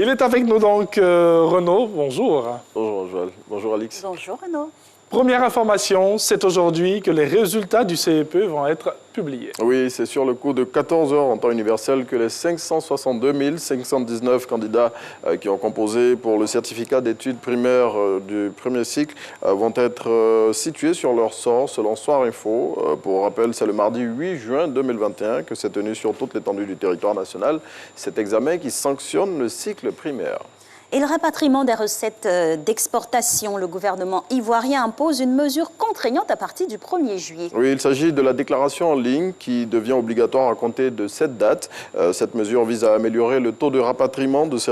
Il est avec nous donc Renaud, bonjour. Bonjour Joël, bonjour Alix. Bonjour Renaud. Première information, c'est aujourd'hui que les résultats du CEP vont être publiés. Oui, c'est sur le coup de 14 heures en temps universel que les 562 519 candidats qui ont composé pour le certificat d'études primaires du premier cycle vont être situés sur leur sort selon Soir Info. Pour rappel, c'est le mardi 8 juin 2021 que s'est tenu sur toute l'étendue du territoire national cet examen qui sanctionne le cycle primaire. Et le rapatriement des recettes d'exportation, le gouvernement ivoirien impose une mesure contraignante à partir du 1er juillet. Oui, il s'agit de la déclaration en ligne qui devient obligatoire à compter de cette date. Cette mesure vise à améliorer le taux de rapatriement de ces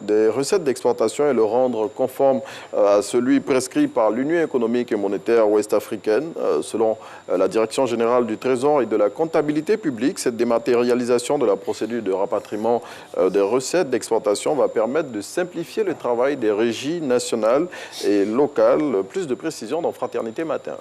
des recettes d'exportation et le rendre conforme à celui prescrit par l'Union économique et monétaire ouest-africaine. Selon la Direction générale du Trésor et de la comptabilité publique, cette dématérialisation de la procédure de rapatriement des recettes d'exportation va permettre de simplifier le travail des régies nationales et locales. Plus de précisions dans Fraternité Matin.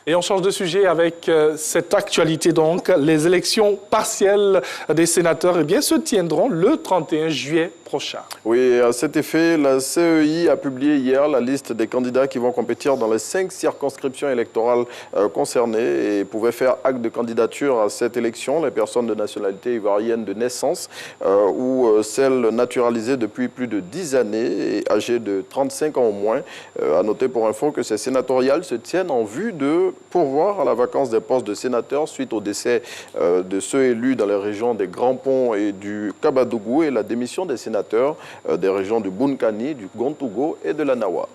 Et on change de sujet avec cette actualité donc. Les élections partielles des sénateurs se tiendront le 31 juillet prochain. Oui, à cet effet, la CEI a publié hier la liste des candidats qui vont compétir dans les 5 circonscriptions électorales concernées et pouvaient faire acte de candidature à cette élection. Les personnes de nationalité ivoirienne de naissance ou celles naturalisées depuis plus de 10 années et âgées de 35 ans au moins. À noter pour info que ces sénatoriales se tiennent en vue de pourvoir à la vacance des postes de sénateurs suite au décès de ceux élus dans les régions des Grands Ponts et du Kabadougou et la démission des sénateurs des régions du Bunkani, du Gontougo et de la Nawa.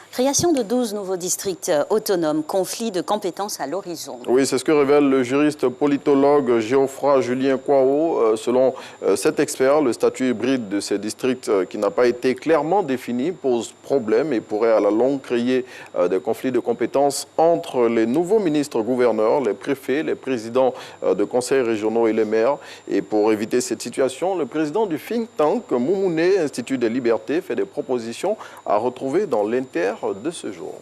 Création de 12 nouveaux districts autonomes, conflit de compétences à l'horizon. Oui, c'est ce que révèle le juriste politologue Geoffroy Julien Kwao. Selon cet expert, le statut hybride de ces districts qui n'a pas été clairement défini pose problème et pourrait à la longue créer des conflits de compétences entre les nouveaux ministres gouverneurs, les préfets, les présidents de conseils régionaux et les maires. Et pour éviter cette situation, le président du think tank Moumoune, Institut des libertés, fait des propositions à retrouver dans l'inter de ce jour.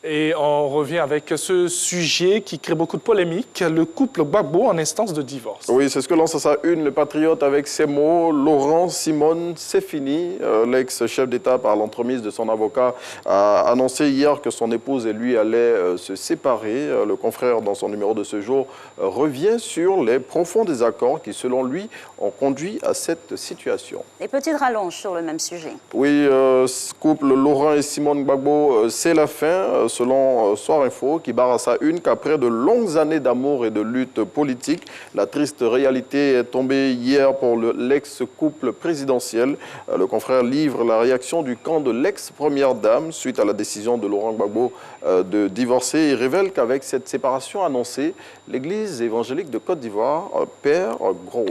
Et on revient avec ce sujet qui crée beaucoup de polémiques, le couple Gbagbo en instance de divorce. Oui, c'est ce que lance à sa une le patriote avec ces mots. Laurent Simone, c'est fini. L'ex-chef d'État, par l'entremise de son avocat, a annoncé hier que son épouse et lui allaient se séparer. Le confrère, dans son numéro de ce jour, revient sur les profonds désaccords qui, selon lui, ont conduit à cette situation. Et petite rallonge sur le même sujet. Oui, ce couple Laurent et Simone Gbagbo, c'est la fin. Selon Soir Info, qui barre à sa une qu'après de longues années d'amour et de lutte politique, la triste réalité est tombée hier pour l'ex-couple présidentiel. Le confrère livre la réaction du camp de l'ex-première dame suite à la décision de Laurent Gbagbo de divorcer et révèle qu'avec cette séparation annoncée, l'Église évangélique de Côte d'Ivoire perd gros.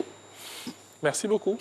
Merci beaucoup.